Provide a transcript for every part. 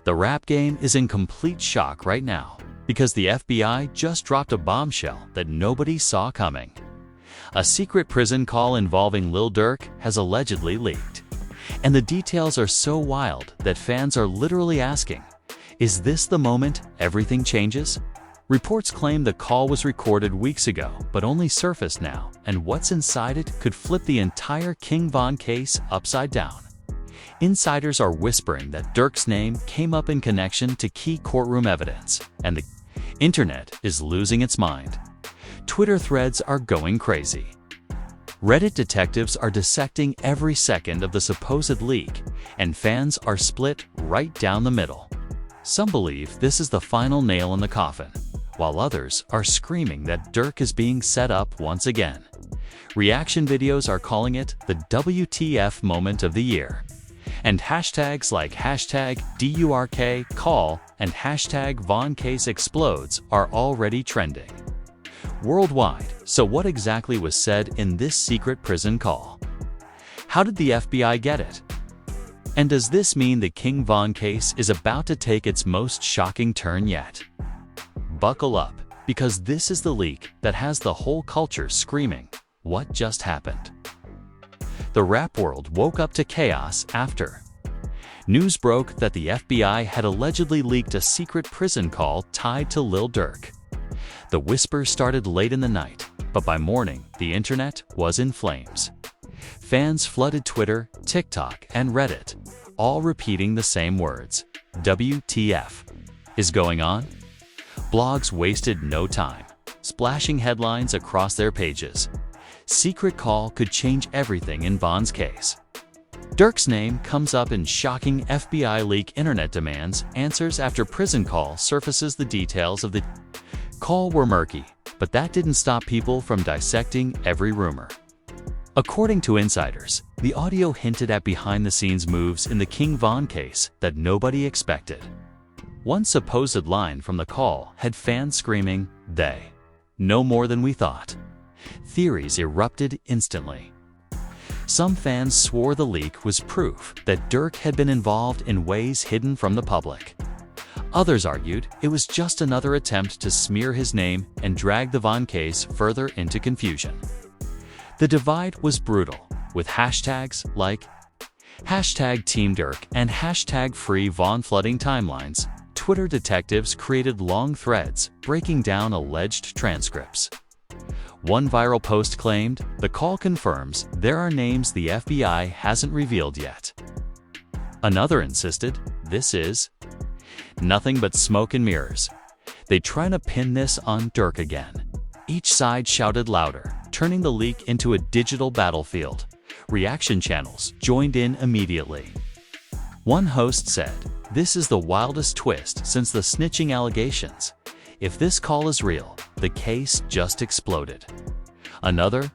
The rap game is in complete shock right now because the FBI just dropped a bombshell that nobody saw coming. A secret prison call involving Lil Durk has allegedly leaked. And the details are so wild that fans are literally asking, is this the moment everything changes? Reports claim the call was recorded weeks ago but only surfaced now, and what's inside it could flip the entire King Von case upside down. Insiders are whispering that Durk's name came up in connection to key courtroom evidence, and the internet is losing its mind. Twitter threads are going crazy. Reddit detectives are dissecting every second of the supposed leak, and fans are split right down the middle. Some believe this is the final nail in the coffin, while others are screaming that Durk is being set up once again. Reaction videos are calling it the WTF moment of the year. And hashtags like #DURKCall and #VonCaseExplodes are already trending worldwide. So what exactly was said in this secret prison call? How did the FBI get it? And does this mean the King Von case is about to take its most shocking turn yet? Buckle up, because this is the leak that has the whole culture screaming, what just happened? The rap world woke up to chaos after news broke that the FBI had allegedly leaked a secret prison call tied to Lil Durk. The whisper started late in the night, but by morning, the internet was in flames. Fans flooded Twitter, TikTok, and Reddit, all repeating the same words. WTF is going on? Blogs wasted no time, splashing headlines across their pages. Secret call could change everything in Von's case. Durk's name comes up in shocking FBI leak. Internet demands answers after prison call surfaces. The details of the call were murky, but that didn't stop people from dissecting every rumor. According to insiders, the audio hinted at behind-the-scenes moves in the King Von case that nobody expected. One supposed line from the call had fans screaming, "They know more than we thought." Theories erupted instantly. Some fans swore the leak was proof that Durk had been involved in ways hidden from the public. Others argued it was just another attempt to smear his name and drag the Von case further into confusion. The divide was brutal, with hashtags like #TeamDurk and #FreeVon flooding timelines. Twitter detectives created long threads breaking down alleged transcripts. One viral post claimed, "The call confirms there are names the FBI hasn't revealed yet." Another insisted, "This is nothing but smoke and mirrors. They trying to pin this on Durk again." Each side shouted louder, turning the leak into a digital battlefield. Reaction channels joined in immediately. One host said, "This is the wildest twist since the snitching allegations. If this call is real, the case just exploded." Another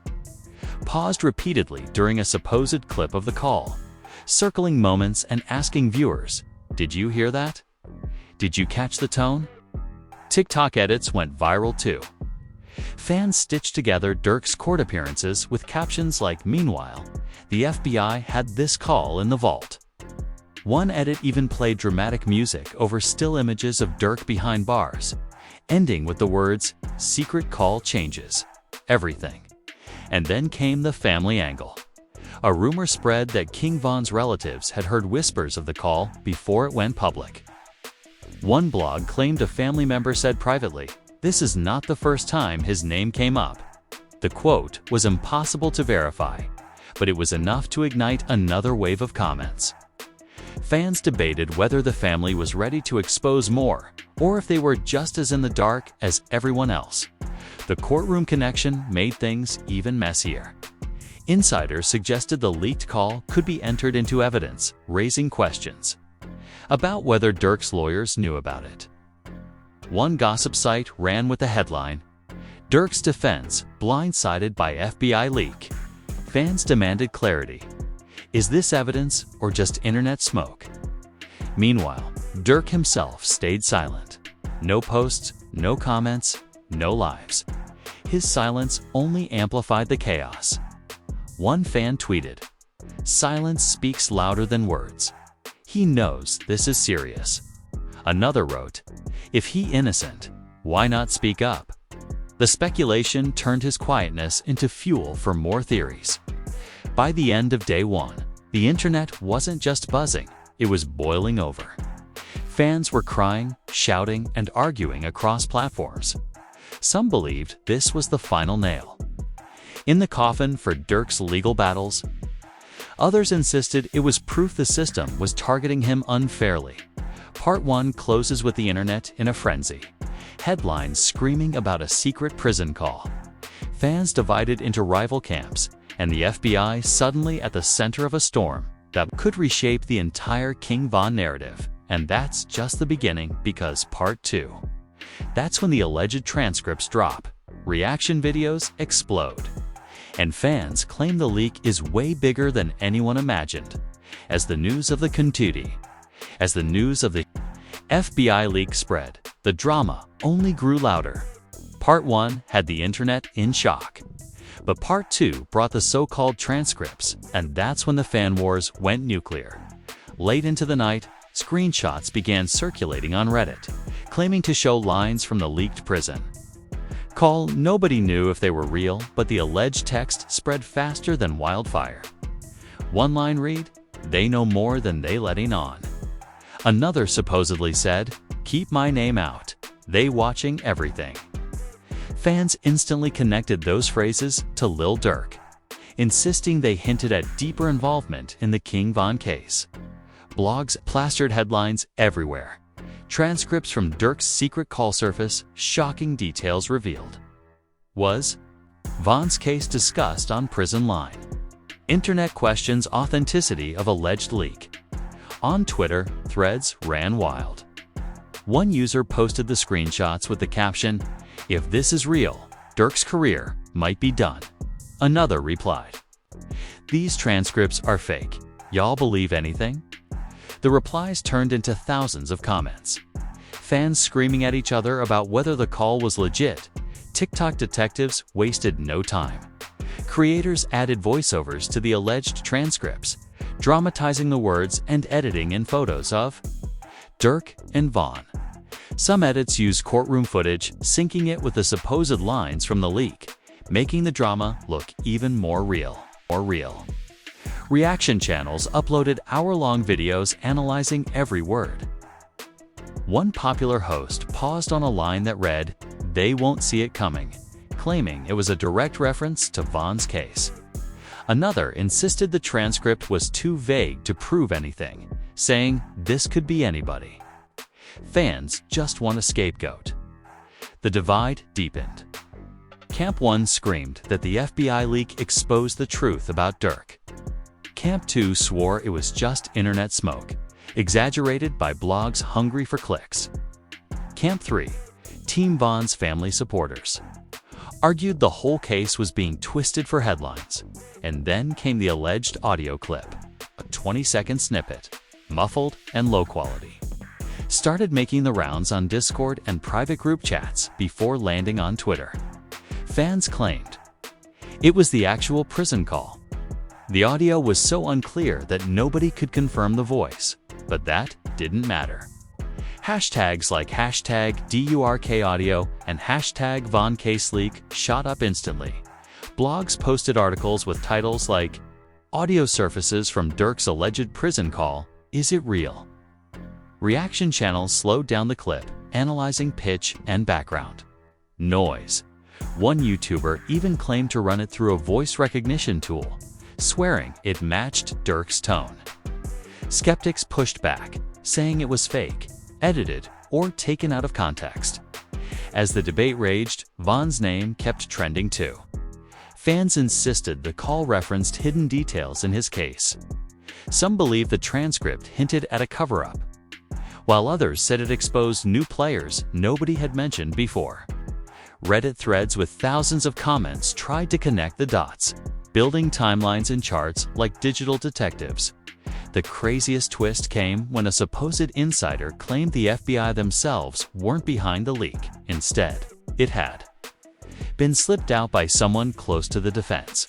paused repeatedly during a supposed clip of the call, circling moments and asking viewers, "Did you hear that? Did you catch the tone?" TikTok edits went viral too. Fans stitched together Durk's court appearances with captions like, "Meanwhile, the FBI had this call in the vault." One edit even played dramatic music over still images of Durk behind bars, ending with the words, "Secret call changes everything." And then came the family angle. A rumor spread that King Von's relatives had heard whispers of the call before it went public. One blog claimed a family member said privately, "This is not the first time his name came up." The quote was impossible to verify, but it was enough to ignite another wave of comments. Fans debated whether the family was ready to expose more, or if they were just as in the dark as everyone else. The courtroom connection made things even messier. Insiders suggested the leaked call could be entered into evidence, raising questions about whether Durk's lawyers knew about it. One gossip site ran with the headline, "Durk's defense blindsided by FBI leak." Fans demanded clarity. Is this evidence or just internet smoke? Meanwhile, Durk himself stayed silent. No posts, no comments, no lives. His silence only amplified the chaos. One fan tweeted, "Silence speaks louder than words." He knows this is serious. Another wrote, "If he innocent, why not speak up?" The speculation turned his quietness into fuel for more theories. By the end of day one, the internet wasn't just buzzing, it was boiling over. Fans were crying, shouting, and arguing across platforms. Some believed this was the final nail in the coffin for Durk's legal battles. Others insisted it was proof the system was targeting him unfairly. Part 1 closes with the internet in a frenzy. Headlines screaming about a secret prison call. Fans divided into rival camps, and the FBI suddenly at the center of a storm that could reshape the entire King Von narrative. And that's just the beginning, because Part 2. That's when the alleged transcripts drop, reaction videos explode, and fans claim the leak is way bigger than anyone imagined. As the news of the FBI leak spread, the drama only grew louder. Part 1 had the internet in shock. But Part 2 brought the so-called transcripts, and that's when the fan wars went nuclear. Late into the night, screenshots began circulating on Reddit, claiming to show lines from the leaked prison call. Nobody knew if they were real, but the alleged text spread faster than wildfire. One line read, "They know more than they letting on." Another supposedly said, "Keep my name out. They watching everything." Fans instantly connected those phrases to Lil Durk, insisting they hinted at deeper involvement in the King Von case. Blogs plastered headlines everywhere. Transcripts from Durk's secret call surface, shocking details revealed. Was Von's case discussed on Prison Line? Internet questions authenticity of alleged leak. On Twitter, threads ran wild. One user posted the screenshots with the caption, "If this is real, Durk's career might be done." Another replied, "These transcripts are fake. Y'all believe anything?" The replies turned into thousands of comments. Fans screaming at each other about whether the call was legit. TikTok detectives wasted no time. Creators added voiceovers to the alleged transcripts, dramatizing the words and editing in photos of Durk and Von. Some edits used courtroom footage, syncing it with the supposed lines from the leak, making the drama look even more real. Reaction channels uploaded hour-long videos analyzing every word. One popular host paused on a line that read, "They won't see it coming," claiming it was a direct reference to Von's case. Another insisted the transcript was too vague to prove anything, saying this could be anybody. Fans just want a scapegoat. The divide deepened. Camp 1 screamed that the FBI leak exposed the truth about Durk. Camp 2 swore it was just internet smoke, exaggerated by blogs hungry for clicks. Camp 3, Team Von's family supporters, argued the whole case was being twisted for headlines. And then came the alleged audio clip, a 20-second snippet, muffled and low quality. Started making the rounds on Discord and private group chats before landing on Twitter. Fans claimed it was the actual prison call. The audio was so unclear that nobody could confirm the voice, but that didn't matter. Hashtags like #DurkAudio and #VonCaseLeak shot up instantly. Blogs posted articles with titles like, "Audio surfaces from Durk's alleged prison call, is it real?" Reaction channels slowed down the clip, analyzing pitch and background noise. One YouTuber even claimed to run it through a voice recognition tool, swearing it matched Durk's tone. Skeptics pushed back, saying it was fake, edited, or taken out of context. As the debate raged, Von's name kept trending too. Fans insisted the call referenced hidden details in his case. Some believed the transcript hinted at a cover-up, while others said it exposed new players nobody had mentioned before. Reddit threads with thousands of comments tried to connect the dots, building timelines and charts like digital detectives. The craziest twist came when a supposed insider claimed the FBI themselves weren't behind the leak. Instead, it had been slipped out by someone close to the defense.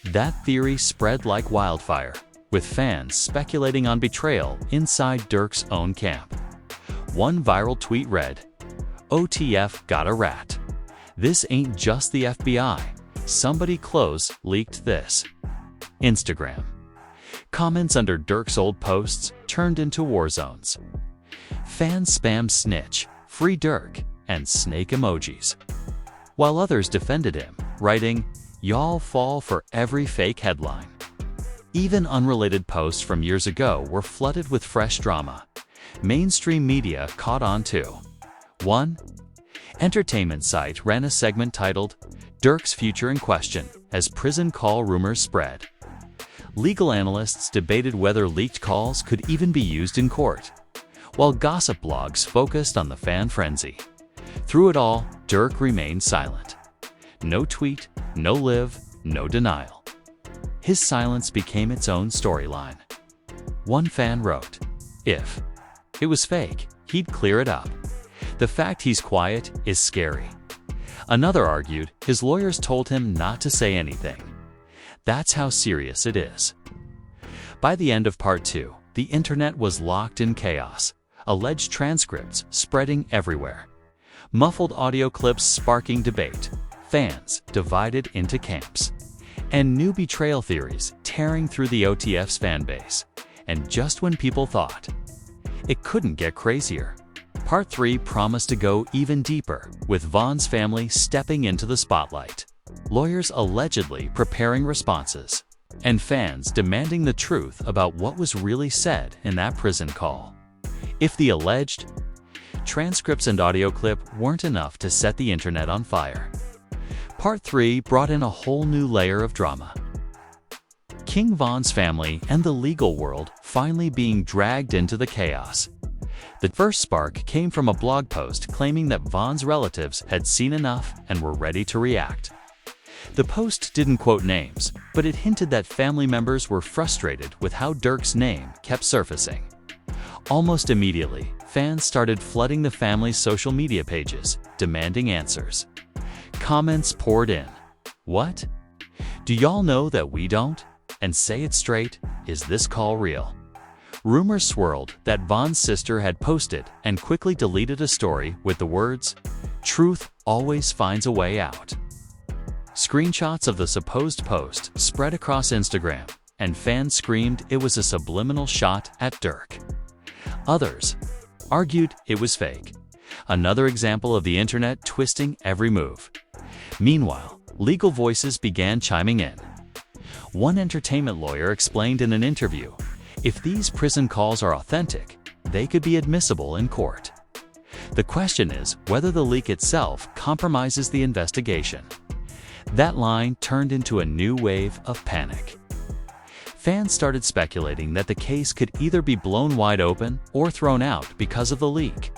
That theory spread like wildfire, with fans speculating on betrayal inside Durk's own camp. One viral tweet read, "OTF got a rat. This ain't just the FBI. Somebody close leaked this." Instagram. Comments under Durk's old posts turned into war zones. Fans spammed snitch, free Durk, and snake emojis, while others defended him, writing, "Y'all fall for every fake headline." Even unrelated posts from years ago were flooded with fresh drama. Mainstream media caught on too. One entertainment site ran a segment titled, "Durk's Future in Question," as prison call rumors spread. Legal analysts debated whether leaked calls could even be used in court, while gossip blogs focused on the fan frenzy. Through it all, Durk remained silent. No tweet, no live, no denial. His silence became its own storyline. One fan wrote, "If it was fake, he'd clear it up. The fact he's quiet is scary." Another argued his lawyers told him not to say anything. That's how serious it is. By the end of part 2, the internet was locked in chaos, alleged transcripts spreading everywhere, muffled audio clips sparking debate, fans divided into camps, and new betrayal theories tearing through the OTF's fanbase. And just when people thought it couldn't get crazier, Part 3 promised to go even deeper, with Von's family stepping into the spotlight, lawyers allegedly preparing responses, and fans demanding the truth about what was really said in that prison call. If the alleged transcripts and audio clip weren't enough to set the internet on fire, Part 3 brought in a whole new layer of drama. King Von's family and the legal world finally being dragged into the chaos. The first spark came from a blog post claiming that Von's relatives had seen enough and were ready to react. The post didn't quote names, but it hinted that family members were frustrated with how Durk's name kept surfacing. Almost immediately, fans started flooding the family's social media pages, demanding answers. Comments poured in. "What? Do y'all know that we don't? And say it straight, is this call real?" Rumors swirled that Von's sister had posted and quickly deleted a story with the words, "Truth always finds a way out." Screenshots of the supposed post spread across Instagram, and fans screamed it was a subliminal shot at Durk. Others argued it was fake. Another example of the internet twisting every move. Meanwhile, legal voices began chiming in. One entertainment lawyer explained in an interview, if these prison calls are authentic, they could be admissible in court. The question is whether the leak itself compromises the investigation. That line turned into a new wave of panic. Fans started speculating that the case could either be blown wide open or thrown out because of the leak.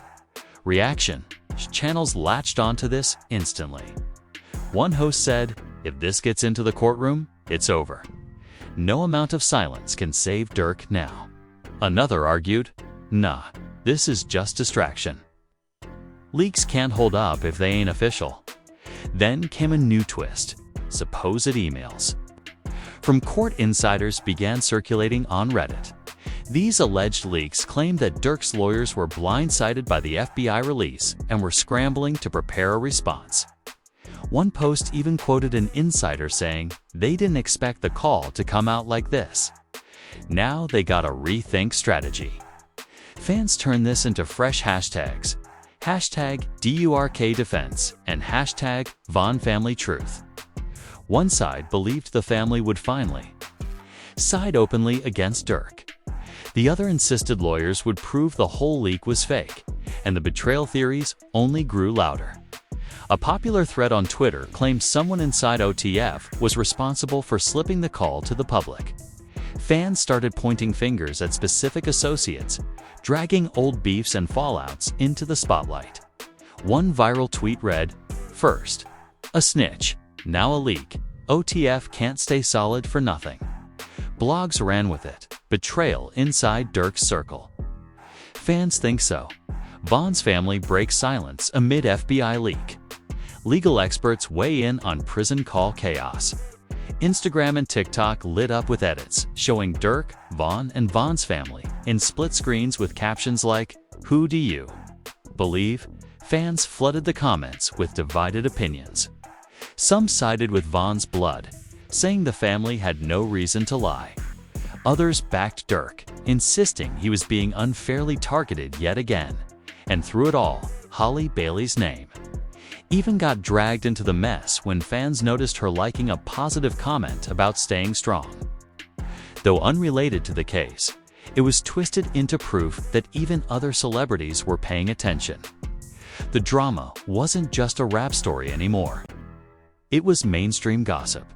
Reaction channels latched onto this instantly. One host said, "If this gets into the courtroom, it's over. No amount of silence can save Durk now." Another argued, "Nah, this is just distraction. Leaks can't hold up if they ain't official." Then came a new twist, supposed emails from court insiders began circulating on Reddit. These alleged leaks claimed that Durk's lawyers were blindsided by the FBI release and were scrambling to prepare a response. One post even quoted an insider saying they didn't expect the call to come out like this. Now they gotta rethink strategy. Fans turned this into fresh hashtags. #DurkDefense and #VonFamilyTruth. One side believed the family would finally side openly against Durk. The other insisted lawyers would prove the whole leak was fake, and the betrayal theories only grew louder. A popular thread on Twitter claimed someone inside OTF was responsible for slipping the call to the public. Fans started pointing fingers at specific associates, dragging old beefs and fallouts into the spotlight. One viral tweet read, "First, a snitch, now a leak. OTF can't stay solid for nothing." Blogs ran with it. Betrayal inside Durk's circle. Fans think so. Von's family breaks silence amid FBI leak. Legal experts weigh in on prison call chaos. Instagram and TikTok lit up with edits showing Durk, Von, and Von's family in split screens with captions like, "Who do you believe?" Fans flooded the comments with divided opinions. Some sided with Von's blood, saying the family had no reason to lie. Others backed Durk, insisting he was being unfairly targeted yet again. And through it all, Halle Bailey's name even got dragged into the mess when fans noticed her liking a positive comment about staying strong. Though unrelated to the case, it was twisted into proof that even other celebrities were paying attention. The drama wasn't just a rap story anymore. It was mainstream gossip.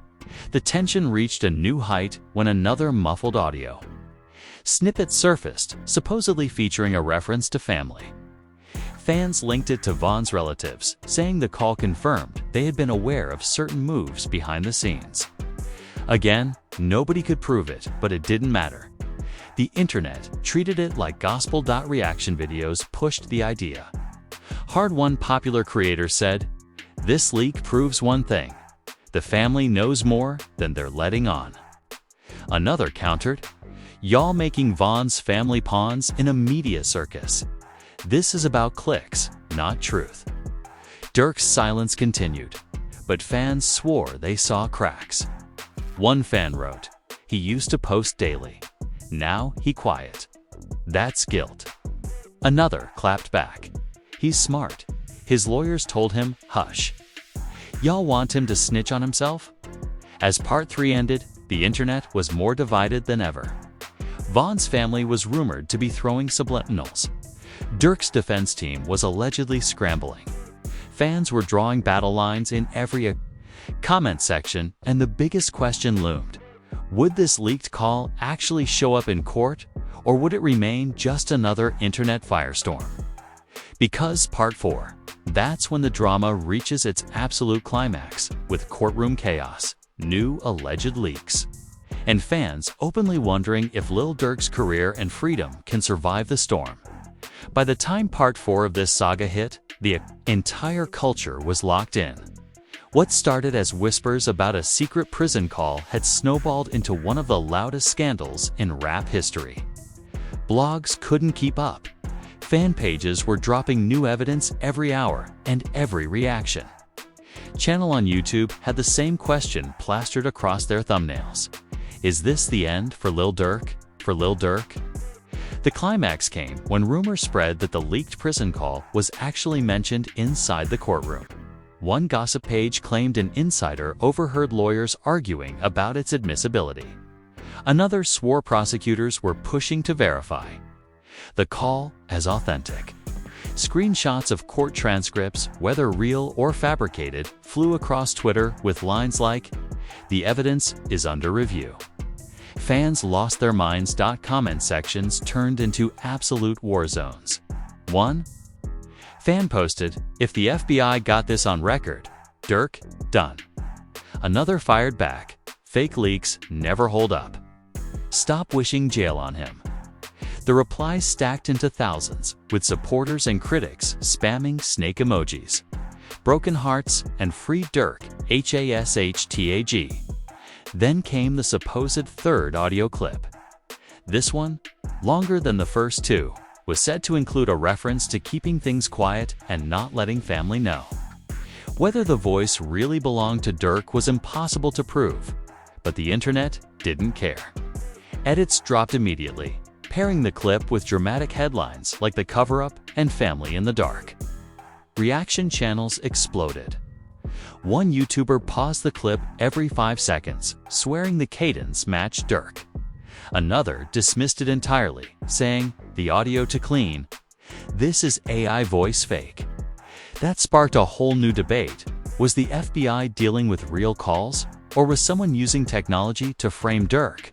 The tension reached a new height when another muffled audio snippet surfaced, supposedly featuring a reference to family. Fans linked it to Von's relatives, saying the call confirmed they had been aware of certain moves behind the scenes. Again, nobody could prove it, but it didn't matter. The internet treated it like gospel. Reaction videos pushed the idea. One popular creator said, "This leak proves one thing. The family knows more than they're letting on." Another countered, "Y'all making Von's family pawns in a media circus. This is about clicks, not truth." Durk's silence continued, but fans swore they saw cracks. One fan wrote, "He used to post daily. Now he quiet. That's guilt." Another clapped back, "He's smart. His lawyers told him, hush." Y'all want him to snitch on himself? As part 3 ended, the internet was more divided than ever. Von's family was rumored to be throwing subliminals. Durk's defense team was allegedly scrambling. Fans were drawing battle lines in every comment section, and the biggest question loomed. Would this leaked call actually show up in court, or would it remain just another internet firestorm? Because part 4, that's when the drama reaches its absolute climax, with courtroom chaos, new alleged leaks, and fans openly wondering if Lil Durk's career and freedom can survive the storm. By the time part 4 of this saga hit, the entire culture was locked in. What started as whispers about a secret prison call had snowballed into one of the loudest scandals in rap history. Blogs couldn't keep up. Fan pages were dropping new evidence every hour and every reaction. Channel on YouTube had the same question plastered across their thumbnails. Is this the end for Lil Durk? The climax came when rumors spread that the leaked prison call was actually mentioned inside the courtroom. One gossip page claimed an insider overheard lawyers arguing about its admissibility. Another swore prosecutors were pushing to verify the call as authentic. Screenshots of court transcripts, whether real or fabricated, flew across Twitter with lines like, "The evidence is under review." Fans lost their minds. Comment sections turned into absolute war zones. One fan posted, "If the FBI got this on record, Durk, done." Another fired back, "Fake leaks never hold up. Stop wishing jail on him." The replies stacked into thousands, with supporters and critics spamming snake emojis, broken hearts, and free Durk, hashtag. Then came the supposed third audio clip. This one, longer than the first two, was said to include a reference to keeping things quiet and not letting family know. Whether the voice really belonged to Durk was impossible to prove, but the internet didn't care. Edits dropped immediately, pairing the clip with dramatic headlines like "The Cover-Up" and "Family in the Dark." Reaction channels exploded. One YouTuber paused the clip every 5 seconds, swearing the cadence matched Durk. Another dismissed it entirely, saying, "The audio too clean. This is AI voice fake." That sparked a whole new debate. Was the FBI dealing with real calls, or was someone using technology to frame Durk?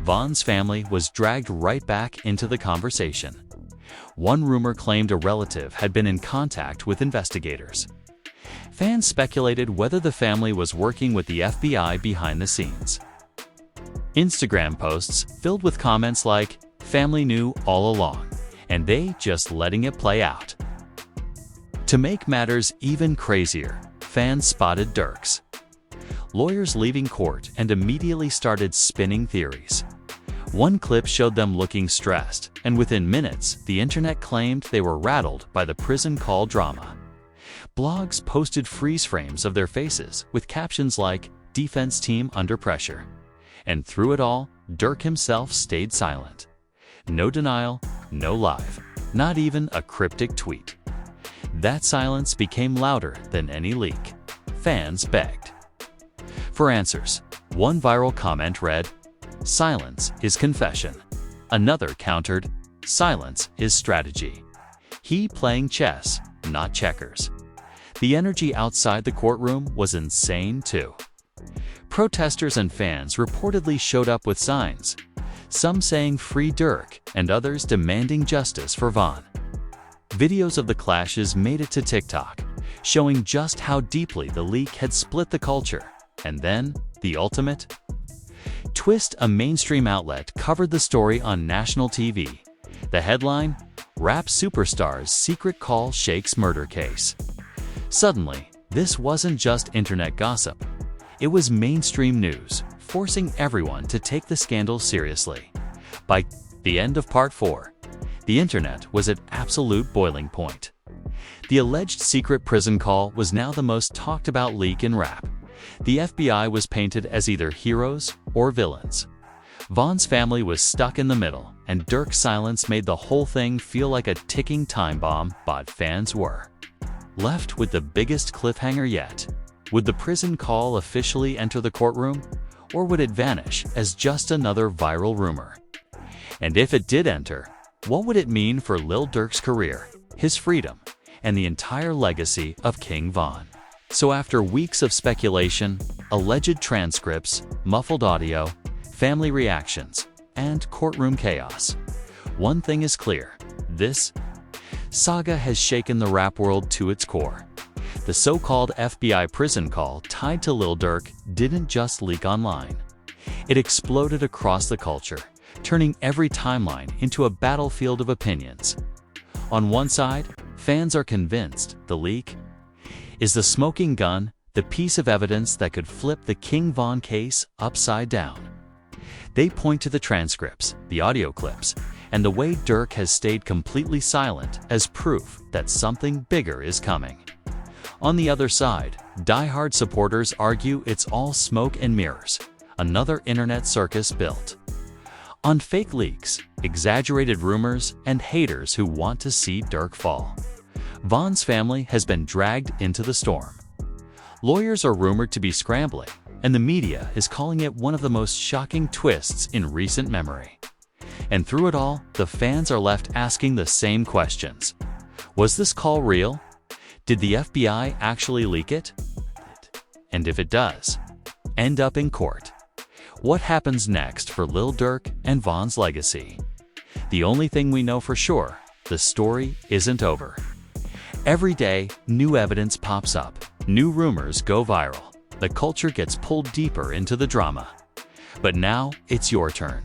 Von's family was dragged right back into the conversation. One rumor claimed a relative had been in contact with investigators. Fans speculated whether the family was working with the FBI behind the scenes. Instagram posts filled with comments like, "Family knew all along, and they just letting it play out." To make matters even crazier, fans spotted Durk's lawyers leaving court and immediately started spinning theories. One clip showed them looking stressed, and within minutes, the internet claimed they were rattled by the prison call drama. Blogs posted freeze frames of their faces with captions like, "Defense team under pressure." And through it all, Durk himself stayed silent. No denial, no live, not even a cryptic tweet. That silence became louder than any leak. Fans begged for answers. One viral comment read, "Silence is confession." Another countered, "Silence is strategy." He playing chess, not checkers. The energy outside the courtroom was insane too. Protesters and fans reportedly showed up with signs, some saying "Free Durk" and others demanding justice for Von. Videos of the clashes made it to TikTok, showing just how deeply the leak had split the culture. And then, the ultimate twist: a mainstream outlet covered the story on national TV. The headline: "Rap Superstar's Secret Call Shakes Murder Case." Suddenly, this wasn't just internet gossip. It was mainstream news, forcing everyone to take the scandal seriously. By the end of Part 4, the internet was at absolute boiling point. The alleged secret prison call was now the most talked about leak in rap. The FBI was painted as either heroes or villains. Von's family was stuck in the middle, and Durk's silence made the whole thing feel like a ticking time bomb, but fans were left with the biggest cliffhanger yet. Would the prison call officially enter the courtroom, or would it vanish as just another viral rumor? And if it did enter, what would it mean for Lil Durk's career, his freedom, and the entire legacy of King Von? So after weeks of speculation, alleged transcripts, muffled audio, family reactions, and courtroom chaos, one thing is clear: this saga has shaken the rap world to its core. The so-called FBI prison call tied to Lil Durk didn't just leak online. It exploded across the culture, turning every timeline into a battlefield of opinions. On one side, fans are convinced the leak is the smoking gun, the piece of evidence that could flip the King Von case upside down. They point to the transcripts, the audio clips, and the way Durk has stayed completely silent as proof that something bigger is coming. On the other side, die-hard supporters argue it's all smoke and mirrors, another internet circus built on fake leaks, exaggerated rumors, and haters who want to see Durk fall. Von's family has been dragged into the storm. Lawyers are rumored to be scrambling, and the media is calling it one of the most shocking twists in recent memory. And through it all, the fans are left asking the same questions. Was this call real? Did the FBI actually leak it? And if it does, end up in court? What happens next for Lil Durk and Von's legacy? The only thing we know for sure, the story isn't over. Every day, new evidence pops up, new rumors go viral, the culture gets pulled deeper into the drama. But now, it's your turn.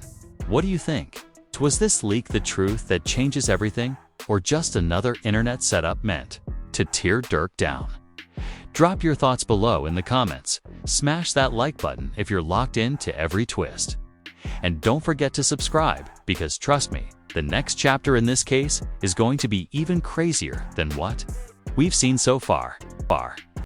What do you think? Was this leak the truth that changes everything, or just another internet setup meant to tear Durk down? Drop your thoughts below in the comments. Smash that like button if you're locked into every twist. And don't forget to subscribe, because trust me, the next chapter in this case is going to be even crazier than what we've seen so far.